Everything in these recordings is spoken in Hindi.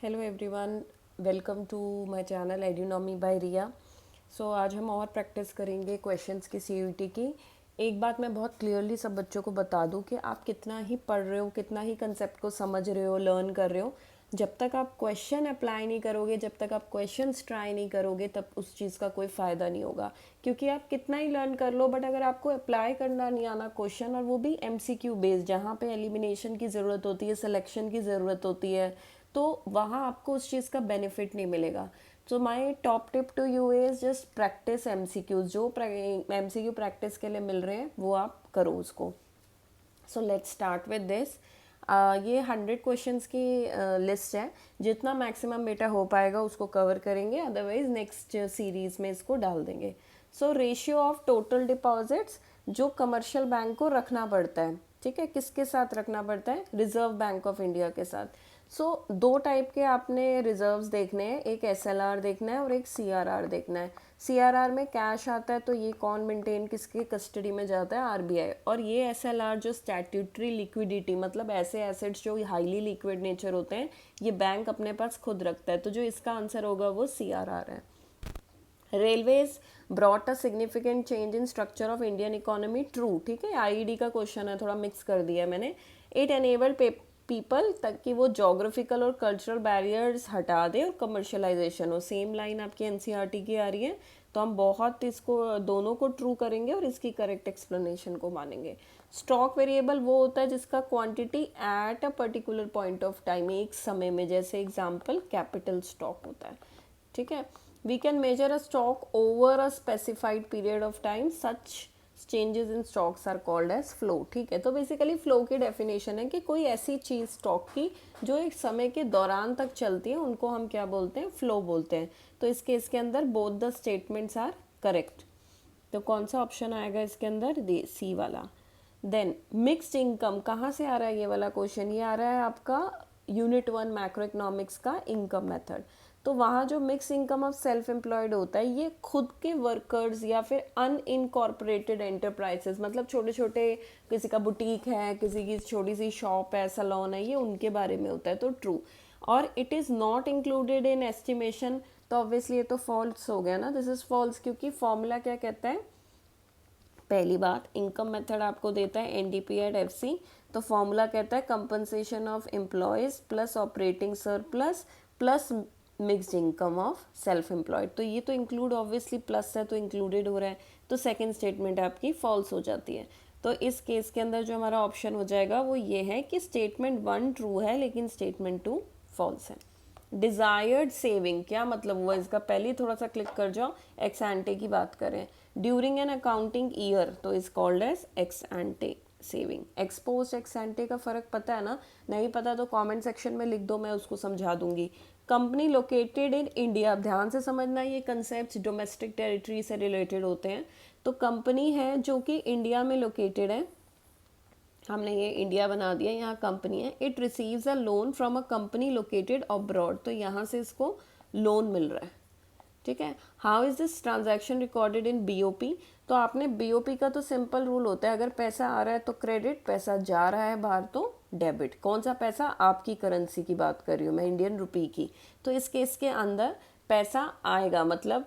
Hello everyone, welcome to my channel Edunomy by Riya. So आज हम और प्रैक्टिस करेंगे क्वेश्चंस की सीयूईटी की। एक बात मैं बहुत क्लियरली सब बच्चों को बता दूं कि आप कितना ही पढ़ रहे हो, कितना ही कंसेप्ट को समझ रहे हो, लर्न कर रहे हो, जब तक आप क्वेश्चन अप्लाई नहीं करोगे, जब तक आप क्वेश्चंस ट्राई नहीं करोगे, तब उस चीज़ का कोई फ़ायदा नहीं होगा। क्योंकि आप कितना ही लर्न कर लो, बट अगर आपको अप्लाई करना नहीं आना क्वेश्चन, और वो भी एमसीक्यू बेस्ड, जहाँ पे एलिमिनेशन की ज़रूरत होती है, सिलेक्शन की ज़रूरत होती है, तो वहाँ आपको उस चीज़ का बेनिफिट नहीं मिलेगा। So my top tip to you is just practice MCQs. जो एमसीक्यू प्रैक्टिस के लिए मिल रहे हैं वो आप करो उसको। So let's start with this. ये 100 क्वेश्चंस की लिस्ट है। जितना मैक्सिमम बेटा हो पाएगा उसको कवर करेंगे, अदरवाइज नेक्स्ट सीरीज में इसको डाल देंगे। So ratio of total deposits जो कमर्शियल बैंक को रखना पड़ता है, ठीक है, किसके साथ रखना पड़ता है? रिजर्व बैंक ऑफ इंडिया के साथ। सो दो टाइप के आपने रिजर्व्स देखने हैं, एक एसएलआर देखना है और एक सीआरआर देखना है। सीआरआर में कैश आता है, तो ये कौन मेंटेन, किसके कस्टडी में जाता है? आरबीआई। और ये एसएलआर जो स्टैट्यूटरी लिक्विडिटी, मतलब ऐसे एसेट्स जो हाईली लिक्विड नेचर होते हैं, ये बैंक अपने पास खुद रखता है। तो जो इसका आंसर होगा वो सीआरआर है। Railways brought a significant change in structure of Indian economy, true, ठीक है, आईईडी का क्वेश्चन है, थोड़ा मिक्स कर दिया मैंने। इट एनेबल्ड पीपल तक कि वो जोग्राफिकल और कल्चरल बैरियर्स हटा दे और कमर्शलाइजेशन हो। सेम लाइन आपकी एनसीईआरटी की आ रही है, तो हम बहुत इसको दोनों को ट्रू करेंगे और इसकी करेक्ट एक्सप्लेनेशन को मानेंगे। स्टॉक वेरिएबल वो होता है जिसका quantity at a particular point of time, एक समय में, जैसे एग्जांपल कैपिटल स्टॉक होता है, ठीक है। We can measure a stock over a specified period of time, such changes in stocks are called as flow, ठीक है। तो बेसिकली फ्लो की डेफिनेशन है कि कोई ऐसी चीज़ स्टॉक की जो एक समय के दौरान तक चलती है, उनको हम क्या बोलते हैं? फ्लो बोलते हैं। तो इस केस के अंदर both the statements are correct. तो कौन सा ऑप्शन आएगा इसके अंदर? दी सी वाला। देन मिक्स्ड इनकम कहाँ से आ रहा है? ये वाला क्वेश्चन ये आ रहा है आपका यूनिट 1 मैक्रो इकोनॉमिक्स का इनकम मेथड। तो वहाँ जो mix income of self employed होता है, ये खुद के वर्कर्स या फिर अनइनकॉर्पोरेटेड एंटरप्राइजेस, मतलब छोटे छोटे, किसी का बुटीक है, किसी की छोटी सी शॉप है, सलोन है, ये उनके बारे में होता है, तो ट्रू। और it is not included in estimation, तो ऑब्वियसली ये तो फॉल्स हो गया ना, दिस इज फॉल्स, क्योंकि फॉर्मूला क्या कहता है? पहली बात, इनकम मेथड आपको देता है एनडीपी एट एफसी, तो फॉर्मूला कहता है compensation of employees plus operating surplus plus mixed income of self employed. तो ये तो इंक्लूड ऑब्वियसली प्लस है, तो इंक्लूडेड हो रहा है, तो सेकंड स्टेटमेंट आपकी फॉल्स हो जाती है। तो इस केस के अंदर जो हमारा ऑप्शन हो जाएगा वो ये है कि स्टेटमेंट 1 ट्रू है लेकिन स्टेटमेंट 2 फॉल्स है। डिज़ायर्ड सेविंग क्या मतलब हुआ इसका? पहले ही थोड़ा सा क्लिक कर जाओ। एक्स एंटे की बात करें, ड्यूरिंग एन अकाउंटिंग ईयर, तो is called as ex ante saving. Ex post ex ante का फर्क पता है ना? नहीं पता तो कमेंट सेक्शन में लिख दो, मैं उसको समझा दूंगी। कंपनी लोकेटेड इन इंडिया, ध्यान से समझना, ये कंसेप्ट डोमेस्टिक टेरिटरी से रिलेटेड होते हैं। तो कंपनी है जो कि इंडिया में लोकेटेड है, हमने ये इंडिया बना दिया, यहाँ कंपनी है। It receives a loan from a company located abroad, तो यहाँ से इसको लोन मिल रहा है, ठीक है। How is this transaction recorded in BOP? तो आपने बीओपी का तो सिंपल रूल होता है, अगर पैसा आ रहा है तो क्रेडिट, पैसा जा रहा है बाहर तो डेबिट। कौन सा पैसा? आपकी करेंसी की बात कर रही हूँ मैं, इंडियन रुपी की। तो इस केस के अंदर पैसा आएगा, मतलब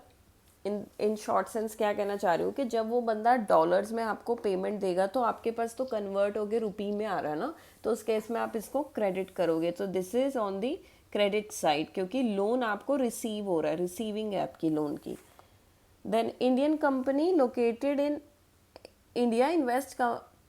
इन शॉर्ट सेंस क्या कहना चाह रही हूँ कि जब वो बंदा डॉलर्स में आपको पेमेंट देगा तो आपके पास तो कन्वर्ट होके रुपी में आ रहा है ना, तो उस केस में आप इसको क्रेडिट करोगे। तो this is on the credit side, क्योंकि लोन आपको रिसीव हो रहा है, रिसीविंग है आपकी लोन की। Then Indian company located in India invest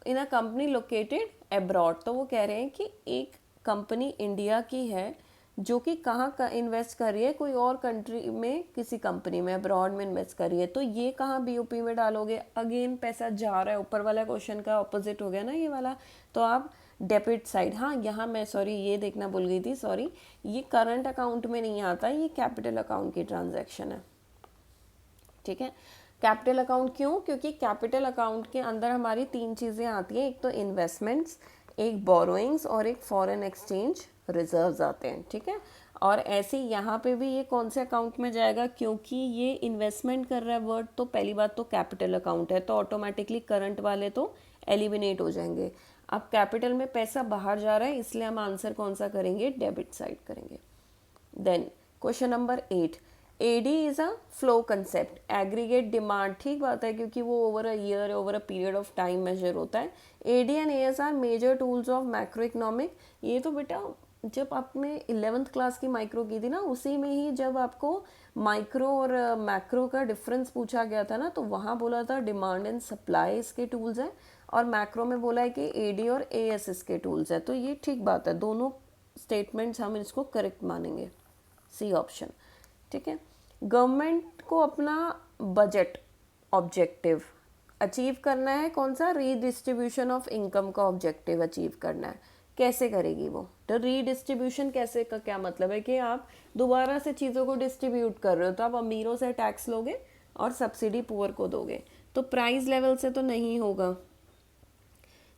in a company located abroad, तो वो कह रहे हैं कि एक कंपनी इंडिया की है जो कि कहाँ का इन्वेस्ट कर रही है? कोई और कंट्री में, किसी कंपनी में अब्रॉड में इन्वेस्ट कर रही है। तो ये कहाँ बीओपी में डालोगे? अगेन पैसा जा रहा है, ऊपर वाला क्वेश्चन का ऑपोजिट हो गया ना ये वाला, तो आप डेबिट साइड। हाँ, यहाँ मैं सॉरी ये देखना भूल गई थी, सॉरी, ये करंट अकाउंट में नहीं आता, ये कैपिटल अकाउंट की ट्रांजैक्शन है, ठीक है। कैपिटल अकाउंट क्यों? क्योंकि कैपिटल अकाउंट के अंदर हमारी 3 चीज़ें आती हैं, एक तो इन्वेस्टमेंट्स, एक बोरोइंग्स और एक फॉरेन एक्सचेंज रिजर्व्स आते हैं, ठीक है। और ऐसे यहाँ पे भी ये कौन से अकाउंट में जाएगा? क्योंकि ये इन्वेस्टमेंट कर रहा है वर्ड, तो पहली बात तो कैपिटल अकाउंट है, तो ऑटोमेटिकली करंट वाले तो एलिमिनेट हो जाएंगे। अब कैपिटल में पैसा बाहर जा रहा है, इसलिए हम आंसर कौन सा करेंगे? डेबिट साइड करेंगे। Then question number 8, AD is a flow concept, aggregate demand, ठीक बात है क्योंकि वो over a year over a period of time measure होता है। AD and AS are measure tools of macro economic, ये तो बेटा जब आपने 11th क्लास की माइक्रो की थी ना, उसी में ही जब आपको माइक्रो और मैक्रो का डिफरेंस पूछा गया था ना, तो वहाँ बोला था डिमांड एंड सप्लाई इसके टूल्स हैं, और मैक्रो में बोला है कि एडी और एएस इसके टूल्स हैं। तो ये ठीक बात है, दोनों स्टेटमेंट्स हम इसको करेक्ट मानेंगे, सी ऑप्शन। ठीक है, गवर्नमेंट को अपना बजट ऑब्जेक्टिव अचीव करना है, कौन सा, रीडिस्ट्रीब्यूशन ऑफ इनकम का ऑब्जेक्टिव अचीव करना है। कैसे करेगी वो, तो रीडिस्ट्रीब्यूशन कैसे का क्या मतलब है कि आप दोबारा से चीज़ों को डिस्ट्रीब्यूट कर रहे हो, तो आप अमीरों से टैक्स लोगे और सब्सिडी पुअर को दोगे, तो प्राइस लेवल से तो नहीं होगा।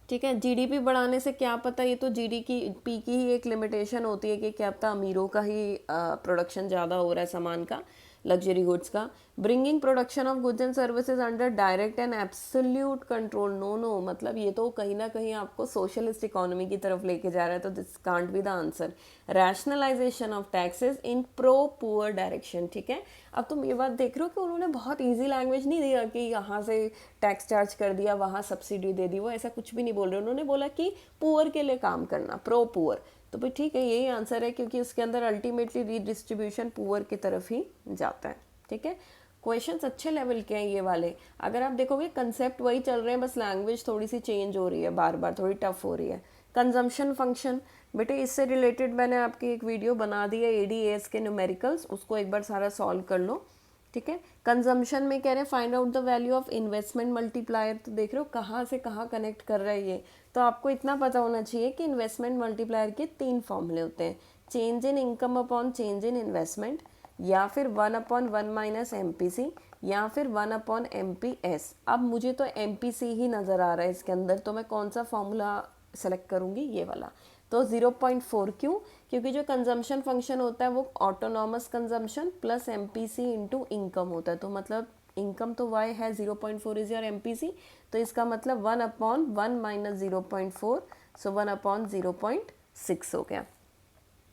ठीक है, जीडीपी बढ़ाने से क्या पता, ये तो जीडीपी की ही एक लिमिटेशन होती है कि क्या पता अमीरों का ही प्रोडक्शन ज़्यादा हो रहा है सामान का, लग्जरी गुड्स का। Bringing production of goods and services under direct and absolute control, no, मतलब ये तो कहीं ना कहीं आपको सोशलिस्ट इकोनॉमी की तरफ लेके जा रहा है, तो this can't be the answer. Rationalisation of taxes in pro poor direction. ठीक है, अब तुम ये बात देख रहे हो कि उन्होंने बहुत ईजी लैंग्वेज नहीं दिया कि यहाँ से टैक्स चार्ज कर दिया, वहाँ सब्सिडी दे दी, वो ऐसा कुछ भी नहीं बोल रहे। उन्होंने बोला कि पुअर के लिए काम करना, प्रो पुअर। तो भाई ठीक है, यही आंसर है क्योंकि उसके अंदर अल्टीमेटली रीडिस्ट्रीब्यूशन पुअर की तरफ ही जाता है। ठीक है, क्वेश्चंस अच्छे लेवल के हैं ये वाले, अगर आप देखोगे कंसेप्ट वही चल रहे हैं, बस लैंग्वेज थोड़ी सी चेंज हो रही है, बार बार थोड़ी टफ हो रही है। कंजम्पशन फंक्शन, बेटे इससे रिलेटेड मैंने आपकी एक वीडियो बना दी है, एडीएस के न्यूमेरिकल्स, उसको एक बार सारा सॉल्व कर लो। ठीक है, कंजम्पशन में कह रहे हैं find out the value of investment multiplier, तो देख रहे हो कहाँ से कहाँ कनेक्ट कर रहा है ये। तो आपको इतना पता होना चाहिए कि इन्वेस्टमेंट मल्टीप्लायर के 3 फॉर्मूले होते हैं, change in income upon change in investment, या फिर 1/1 माइनस MPC, या फिर 1/MPS। अब मुझे तो MPC ही नज़र आ रहा है इसके अंदर, तो मैं कौन सा फॉर्मूला सेलेक्ट करूँगी, ये वाला। तो 0.4 क्यों, क्योंकि जो कंजम्पशन फंक्शन होता है वो autonomous consumption plus MPC into income होता है, तो मतलब इनकम तो y है, 0.4 इज योर MPC, तो इसका मतलब 1/1 माइनस 0.4, सो 1/0.6 हो गया।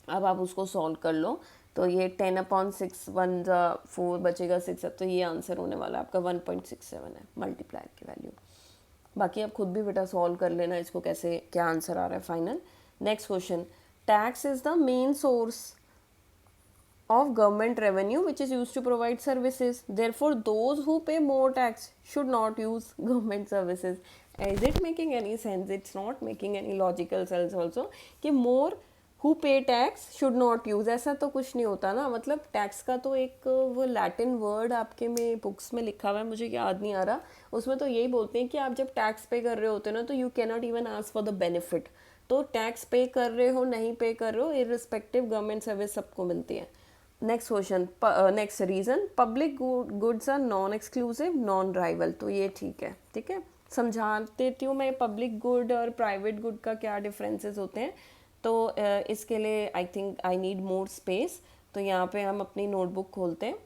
अब आप उसको सॉल्व कर लो, तो ये 10/6, 1 बचेगा 6, तो ये आंसर होने वाला है आपका 1.67 है मल्टीप्लायर की वैल्यू। बाकी आप खुद भी बेटा सॉल्व कर लेना इसको, कैसे क्या आंसर आ रहा है final. Next question, tax is the main source of government revenue which is used to provide services, therefore those who pay more tax should not use government services. Is it making any sense? It's not making any logical sense also कि more who pay tax should not use, ऐसा तो कुछ नहीं होता ना, मतलब टैक्स का तो एक वो लैटिन वर्ड आपके में बुक्स में लिखा हुआ है, मुझे याद नहीं आ रहा, उसमें तो यही बोलते हैं कि आप जब टैक्स पे कर रहे होते हो ना, तो you can not even ask for the benefit, तो टैक्स पे कर रहे हो नहीं पे कर रहे हो, इररिस्पेक्टिव गवर्नमेंट सर्विस सबको मिलती है। Next question, next reason, public goods are non exclusive non rival, तो ये ठीक है। ठीक है, समझा देती हूँ मैं पब्लिक गुड और प्राइवेट गुड का क्या डिफरेंसेस होते हैं। तो इसके लिए I think I need more space, तो यहाँ पे हम अपनी नोटबुक खोलते हैं,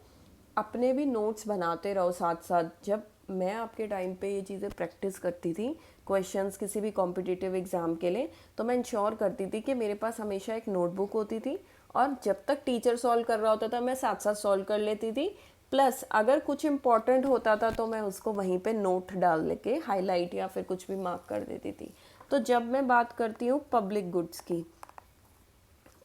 अपने भी नोट्स बनाते रहो साथ साथ। जब मैं आपके टाइम पे ये चीज़ें प्रैक्टिस करती थी, क्वेश्चंस किसी भी कॉम्पिटिटिव एग्ज़ाम के लिए, तो मैं इंश्योर करती थी कि मेरे पास हमेशा एक नोटबुक होती थी, और जब तक टीचर सॉल्व कर रहा होता था मैं साथ साथ सॉल्व कर लेती थी, प्लस अगर कुछ इम्पॉर्टेंट होता था तो मैं उसको वहीं पे नोट डाल के हाईलाइट या फिर कुछ भी मार्क कर देती थी। तो जब मैं बात करती हूँ पब्लिक गुड्स की,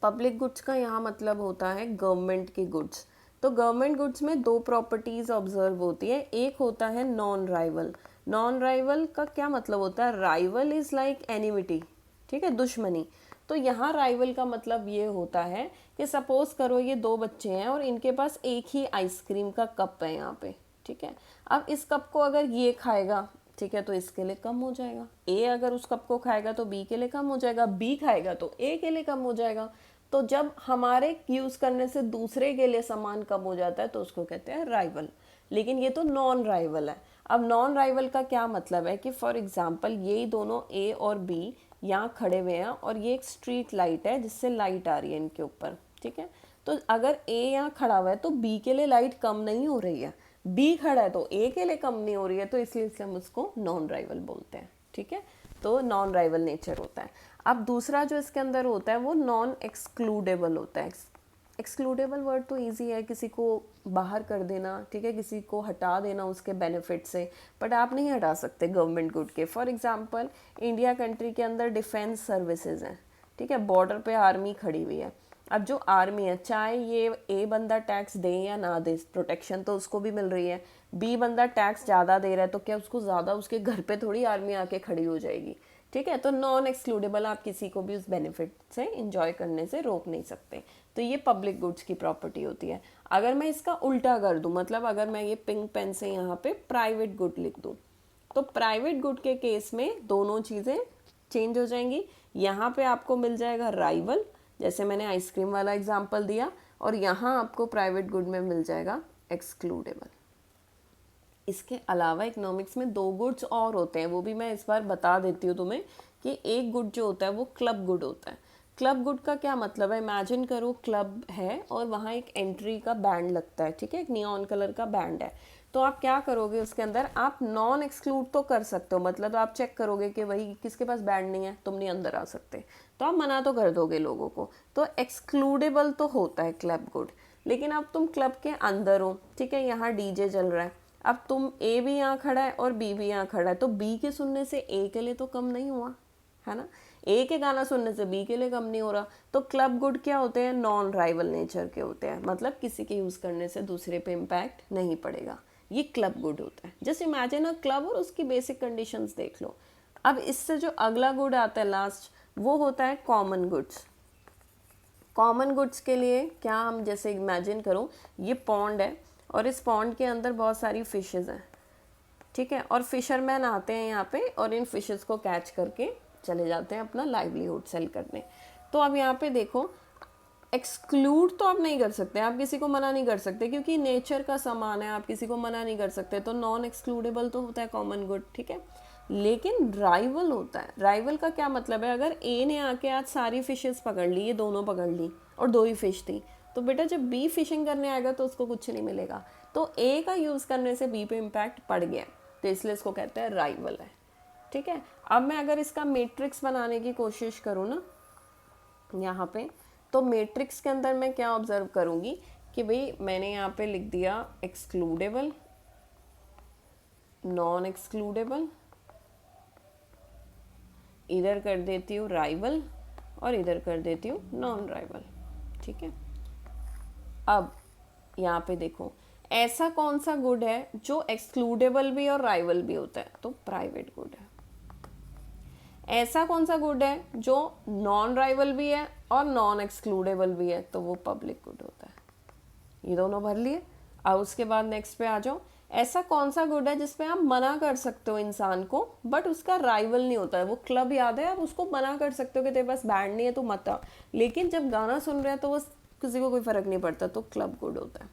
पब्लिक गुड्स का यहाँ मतलब होता है गवर्नमेंट की गुड्स। तो गवर्नमेंट गुड्स में 2 प्रॉपर्टीज ऑब्जर्व होती है, एक होता है नॉन राइवल। नॉन राइवल का क्या मतलब होता है, राइवल इज लाइक एनिमिटी, ठीक है, दुश्मनी। तो यहाँ राइवल का मतलब ये होता है कि सपोज करो ये 2 बच्चे हैं और इनके पास एक ही आइसक्रीम का कप है यहाँ पे, ठीक है। अब इस कप को अगर ये खाएगा, ठीक है, तो इसके लिए कम हो जाएगा, ए अगर उस कप को खाएगा तो बी के लिए कम हो जाएगा, बी खाएगा तो ए के लिए कम हो जाएगा। तो जब हमारे यूज करने से दूसरे के लिए सामान कम हो जाता है तो उसको कहते हैं राइवल, लेकिन ये तो नॉन राइवल है। अब नॉन राइवल का क्या मतलब है कि फॉर एग्जाम्पल ये दोनों ए और बी यहाँ खड़े हुए हैं और ये एक स्ट्रीट लाइट है जिससे लाइट आ रही है इनके ऊपर, ठीक है। तो अगर ए यहाँ खड़ा हुआ है तो बी के लिए लाइट कम नहीं हो रही है, बी खड़ा है तो ए के लिए कम नहीं हो रही है, तो इसलिए हम उसको नॉन राइवल बोलते हैं, ठीक है। तो नॉन राइवल नेचर होता है। अब दूसरा जो इसके अंदर होता है वो नॉन एक्सक्लूडेबल होता है। एक्सक्लूडेबल वर्ड तो इजी है, किसी को बाहर कर देना, ठीक है, किसी को हटा देना उसके बेनिफिट से, बट आप नहीं हटा सकते गवर्नमेंट गुड के। फॉर एग्जांपल इंडिया कंट्री के अंदर डिफेंस सर्विसेज हैं, ठीक है, बॉर्डर पे आर्मी खड़ी हुई है। अब जो आर्मी है, चाहे ये ए बंदा टैक्स दे या ना दे, प्रोटेक्शन तो उसको भी मिल रही है। बी बंदा टैक्स ज़्यादा दे रहा है तो क्या उसको ज़्यादा उसके घर पे थोड़ी आर्मी आके खड़ी हो जाएगी, ठीक है। तो नॉन एक्सक्लूडेबल, आप किसी को भी उस बेनिफिट से इंजॉय करने से रोक नहीं सकते। तो ये पब्लिक गुड्स की प्रॉपर्टी होती है। अगर मैं इसका उल्टा कर दूं, मतलब अगर मैं ये पिंक पेन से यहाँ पे प्राइवेट गुड लिख दूं, तो प्राइवेट गुड के केस में दोनों चीज़ें चेंज हो जाएंगी। यहाँ पे आपको मिल जाएगा राइवल, जैसे मैंने आइसक्रीम वाला एग्जाम्पल दिया, और यहाँ आपको प्राइवेट गुड में मिल जाएगा एक्सक्लूडेबल। इसके अलावा इकोनॉमिक्स में 2 गुड्स और होते हैं, वो भी मैं इस बार बता देती हूँ तुम्हें कि एक गुड जो होता है वो क्लब गुड होता है। क्लब गुड का क्या मतलब है, इमेजिन करो क्लब है और वहाँ एक एंट्री का बैंड लगता है, ठीक है, एक नियॉन कलर का बैंड है। तो आप क्या करोगे, उसके अंदर आप नॉन एक्सक्लूड तो कर सकते हो, मतलब आप चेक करोगे कि भाई किसके पास बैंड नहीं है, तुम नहीं अंदर आ सकते, तो आप मना तो कर दोगे लोगों को। तो एक्सक्लूडेबल तो होता है क्लब गुड। लेकिन अब तुम क्लब के अंदर हो, ठीक है, यहाँ डीजे चल रहा है, अब तुम ए भी यहाँ खड़ा है और बी भी यहाँ खड़ा है, तो बी के सुनने से ए के लिए तो कम नहीं हुआ, है ना। ए के गाना सुनने से बी के लिए कम नहीं हो रहा। तो क्लब गुड क्या होते हैं, नॉन राइवल नेचर के होते हैं, मतलब किसी के यूज़ करने से दूसरे पे इम्पैक्ट नहीं पड़ेगा, ये क्लब गुड होता है। जस्ट इमेजिन अ क्लब और उसकी बेसिक कंडीशंस देख लो। अब इससे जो अगला गुड आता है लास्ट, वो होता है कॉमन गुड्स। कॉमन गुड्स के लिए क्या, हम जैसे इमेजिन करो ये पॉन्ड है और इस पॉन्ड के अंदर बहुत सारी फिशेज़ हैं, ठीक है, और फिशरमैन आते हैं यहाँ पे और इन फिशेज़ को कैच करके चले जाते हैं अपना लाइवलीहुड सेल करने। तो अब यहाँ पे देखो, एक्सक्लूड तो आप नहीं कर सकते, आप किसी को मना नहीं कर सकते क्योंकि नेचर का सामान है, आप किसी को मना नहीं कर सकते। तो नॉन एक्सक्लूडेबल तो होता है कॉमन गुड, ठीक है। लेकिन राइवल होता है। राइवल का क्या मतलब है, अगर ए ने आके आज सारी फिशेस पकड़ ली, ये दोनों पकड़ ली और 2 ही फिश थी, तो बेटा जब बी फिशिंग करने आएगा तो उसको कुछ नहीं मिलेगा। तो ए का यूज़ करने से बी पे इम्पैक्ट पड़ गया, तो इसलिए इसको कहते हैं राइवल है, ठीक है। अब मैं अगर इसका मैट्रिक्स बनाने की कोशिश करूँ ना यहाँ पे, तो मैट्रिक्स के अंदर मैं क्या ऑब्जर्व करूँगी कि भाई मैंने यहाँ पे लिख दिया एक्सक्लूडेबल, नॉन एक्सक्लूडेबल, इधर कर देती हूँ राइवल और इधर कर देती हूँ नॉन राइवल, ठीक है। अब यहाँ पे देखो, ऐसा कौन सा गुड है जो एक्सक्लूडेबल भी और राइवल भी होता है, तो प्राइवेट गुड है। ऐसा कौन सा गुड है जो नॉन राइवल भी है और नॉन एक्सक्लूडेबल भी है, तो वो पब्लिक गुड होता है। ये दोनों भर लिए। अब उसके बाद नेक्स्ट पे आ जाओ, ऐसा कौन सा गुड है जिसपे आप मना कर सकते हो इंसान को बट उसका राइवल नहीं होता है। वो क्लब याद है, आप उसको मना कर सकते हो कि तेरे पास बैंड नहीं है तो मत आ, लेकिन जब गाना सुन रहे हैं तो वो किसी को कोई फर्क नहीं पड़ता, तो क्लब गुड होता है।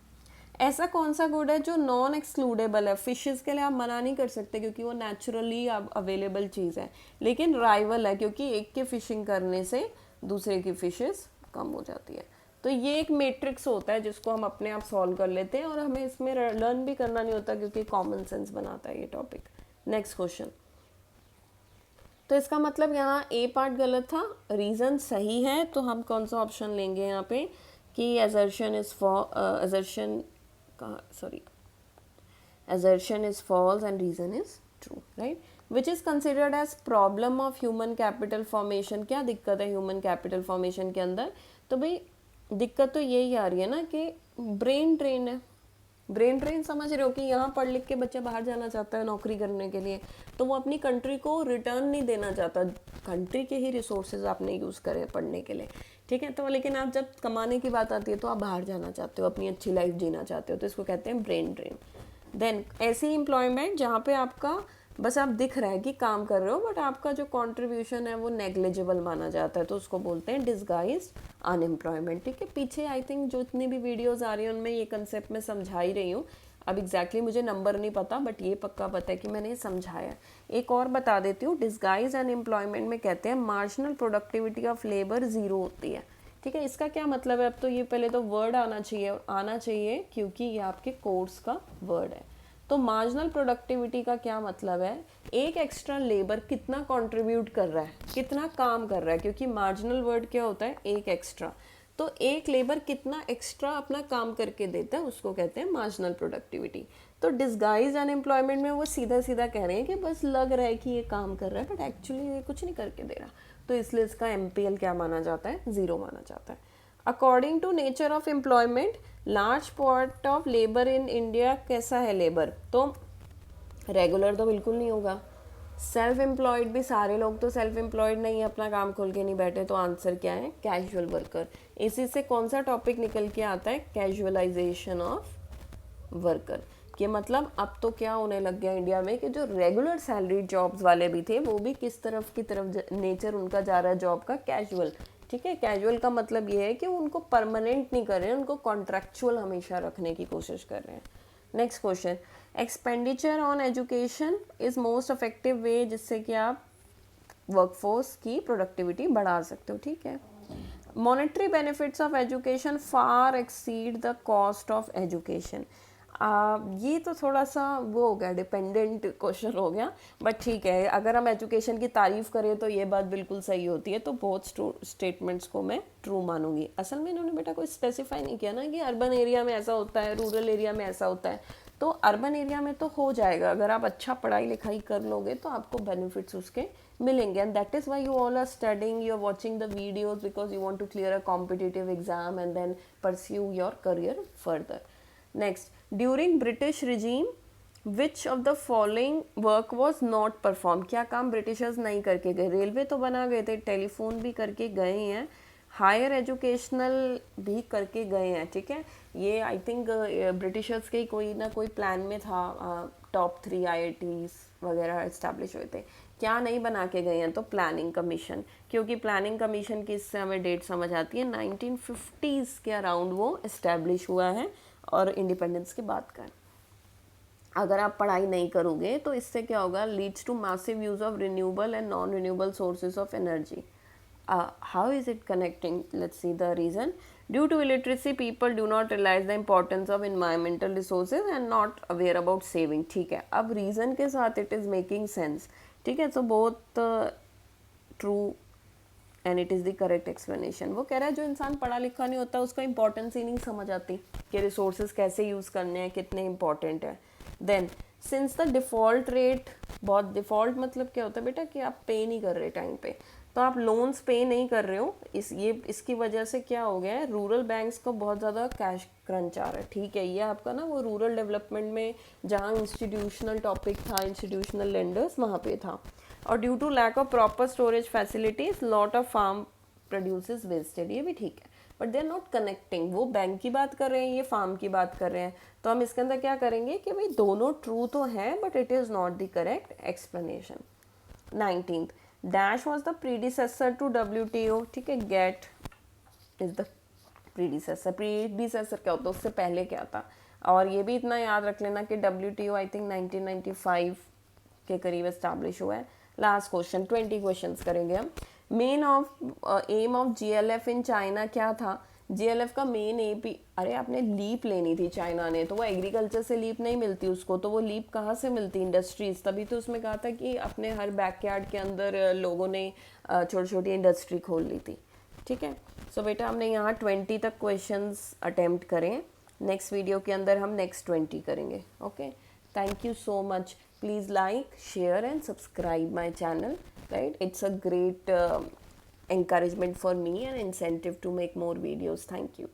ऐसा कौन सा गुड है जो नॉन एक्सक्लूडेबल है, फिशेस के लिए आप मना नहीं कर सकते क्योंकि वो नेचुरली अवेलेबल चीज़ है, लेकिन राइवल है क्योंकि एक के फिशिंग करने से दूसरे की फिशेस कम हो जाती है। तो ये एक मैट्रिक्स होता है जिसको हम अपने आप सॉल्व कर लेते हैं और हमें इसमें लर्न भी करना नहीं होता क्योंकि कॉमन सेंस बनाता है ये टॉपिक। Next question. तो इसका मतलब यहाँ ए पार्ट गलत था, रीज़न सही है, तो हम कौन सा ऑप्शन लेंगे यहाँ पे कि assertion is false and reason is true, right? Which is considered as problem of human capital formation। क्या दिक्कत है human capital formation के अंदर, तो भाई दिक्कत तो यही आ रही है ना कि ब्रेन ड्रेन है। ब्रेन ड्रेन समझ रहे हो कि यहाँ पढ़ लिख के बच्चा बाहर जाना चाहता है नौकरी करने के लिए, तो वो अपनी कंट्री को रिटर्न नहीं देना चाहता, कंट्री के ही रिसोर्सेज आपने यूज़ करे पढ़ने के लिए, ठीक है। तो लेकिन आप जब कमाने की बात आती है तो आप बाहर जाना चाहते हो, अपनी अच्छी लाइफ जीना चाहते हो, तो इसको कहते हैं ब्रेन ड्रेन। देन ऐसी एम्प्लॉयमेंट जहाँ पे आपका बस आप दिख रहा है कि काम कर रहे हो बट आपका जो कंट्रीब्यूशन है वो नेग्लिजिबल माना जाता है, तो उसको बोलते हैं डिसगाइज्ड अनएम्प्लॉयमेंट, ठीक है। पीछे आई थिंक जो इतनी भी वीडियोस आ रही हैं उनमें ये कंसेप्ट मैं समझा ही रही हूँ। अब एग्जैक्टली मुझे नंबर नहीं पता बट ये पक्का पता है कि मैंने ये समझाया। एक और बता देती हूँ, डिसगाइज अनएम्प्लॉयमेंट में कहते हैं marginal productivity of labour zero होती है, ठीक है। इसका क्या मतलब है, अब तो ये पहले तो वर्ड आना चाहिए क्योंकि ये आपके कोर्स का वर्ड है। तो मार्जिनल प्रोडक्टिविटी का क्या मतलब है, एक एक्स्ट्रा लेबर कितना कंट्रीब्यूट कर रहा है, कितना काम कर रहा है, क्योंकि मार्जिनल वर्ड क्या होता है, एक एक्स्ट्रा। तो एक लेबर कितना एक्स्ट्रा अपना काम करके देता है उसको कहते हैं मार्जिनल प्रोडक्टिविटी। तो डिस्गाइज अनएम्प्लॉयमेंट में वो सीधा सीधा कह रहे हैं कि बस लग रहा है कि ये काम कर रहा है बट एक्चुअली ये कुछ नहीं करके दे रहा, तो इसलिए इसका एमपीएल क्या माना जाता है, 0 माना जाता है। According to nature of employment large part of labour in India कैसा है लेबर, तो रेगुलर तो बिल्कुल नहीं होगा। सेल्फ एम्प्लॉयड भी सारे लोग तो सेल्फ एम्प्लॉयड नहीं, अपना काम खोल के नहीं बैठे, तो आंसर क्या है, कैजुअल वर्कर। इसी से कौन सा टॉपिक निकल के आता है, कैजुअलाइजेशन ऑफ वर्कर। कि मतलब अब तो क्या होने लग गया इंडिया में कि जो रेगुलर सैलरी जॉब्स वाले भी थे वो भी किस तरफ की तरफ नेचर उनका जा रहा है जॉब का, कैजुअल। ठीक है, कैजुअल का मतलब ये है कि उनको परमानेंट नहीं कर रहे हैं, उनको कॉन्ट्रैक्चुअल हमेशा रखने की कोशिश कर रहे हैं। Next question, expenditure on education is most effective way जिससे कि आप वर्कफोर्स की प्रोडक्टिविटी बढ़ा सकते हो। ठीक है, monetary benefits of education far exceed the cost of education. ये तो थोड़ा सा वो हो गया, डिपेंडेंट क्वेश्चन हो गया, बट ठीक है, अगर हम एजुकेशन की तारीफ करें तो ये बात बिल्कुल सही होती है, तो बहुत स्टेटमेंट्स को मैं ट्रू मानूंगी। असल में इन्होंने बेटा कोई स्पेसिफाई नहीं किया ना कि अर्बन एरिया में ऐसा होता है, रूरल एरिया में ऐसा होता है, तो अर्बन एरिया में तो हो जाएगा, अगर आप अच्छा पढ़ाई लिखाई कर लोगे तो आपको बेनिफिट्स उसके मिलेंगे, and that is why you all are studying, you are watching the videos because you want to clear a competitive exam and then pursue your career further. Next, during British regime which of the following work was not perform. क्या काम ब्रिटिशर्स नहीं करके गए, रेलवे तो बना गए थे, टेलीफोन भी करके गए हैं, हायर एजुकेशनल भी करके गए हैं। ठीक है, ये आई थिंक ब्रिटिशर्स के कोई ना कोई प्लान में था, टॉप 3 IITs वगैरह इस्टेब्लिश हुए थे। क्या नहीं बना के गए हैं, तो प्लानिंग कमीशन, क्योंकि प्लानिंग कमीशन की इससे हमें डेट समझ आती है 1950s के अराउंड वो इस्टेब्लिश हुआ है और इंडिपेंडेंस की बात करें। अगर आप पढ़ाई नहीं करोगे तो इससे क्या होगा, leads to massive use of renewable and non renewable sources of energy. how is it connecting? Let's see the reason. Due to illiteracy, people do not realize the importance of environmental resources and not aware about saving. ठीक है, अब reason के साथ it is making sense. ठीक है, so both true and it is the correct explanation. वो कह रहा है जो इंसान पढ़ा लिखा नहीं होता उसको importance ही नहीं समझ आती कि resources कैसे use करने हैं, कितने important है। Then since the default rate, बहुत default मतलब क्या होता है बेटा कि आप पे नहीं कर रहे टाइम पे, तो आप लोन्स पे नहीं कर रहे हो, इसकी वजह से क्या हो गया है, रूरल बैंक्स को बहुत ज़्यादा कैश क्रंच आ रहा है। ठीक है, ये आपका ना वो रूरल डेवलपमेंट में जहाँ इंस्टीट्यूशनल टॉपिक था, इंस्टीट्यूशनल लेंडर्स वहाँ पे था। और due to lack of proper storage facilities lot of farm produces wasted, ये भी ठीक है, but they are not connecting. वो बैंक की बात कर रहे हैं, ये फार्म की बात कर रहे हैं, तो हम इसके अंदर क्या करेंगे कि भाई दोनों ट्रू तो है but it is not the correct explanation. 19th, dash was the predecessor to WTO। ठीक है, GATT is the predecessor. Predecessor क्या होता है, उससे पहले क्या था, और ये भी इतना याद रख लेना कि WTO आई थिंक 1995 के करीब एस्टैब्लिश हुआ है। लास्ट क्वेश्चन, 20 क्वेश्चंस करेंगे हम। Main of aim of GLF in China क्या था, GLF का मेन अरे आपने लीप लेनी थी चाइना ने, तो वो एग्रीकल्चर से लीप नहीं मिलती उसको, तो वो लीप कहाँ से मिलती, इंडस्ट्रीज। तभी तो उसमें कहा था कि अपने हर बैकयार्ड के अंदर लोगों ने छोटी छोटी इंडस्ट्री खोल ली थी। ठीक है, सो बेटा हमने यहाँ 20 तक क्वेश्चंस अटेम्प्ट करें, नेक्स्ट वीडियो के अंदर हम नेक्स्ट 20 करेंगे। Okay, thank you so much. Please like, share and subscribe my channel, right? It's a great encouragement for me and incentive to make more videos. Thank you.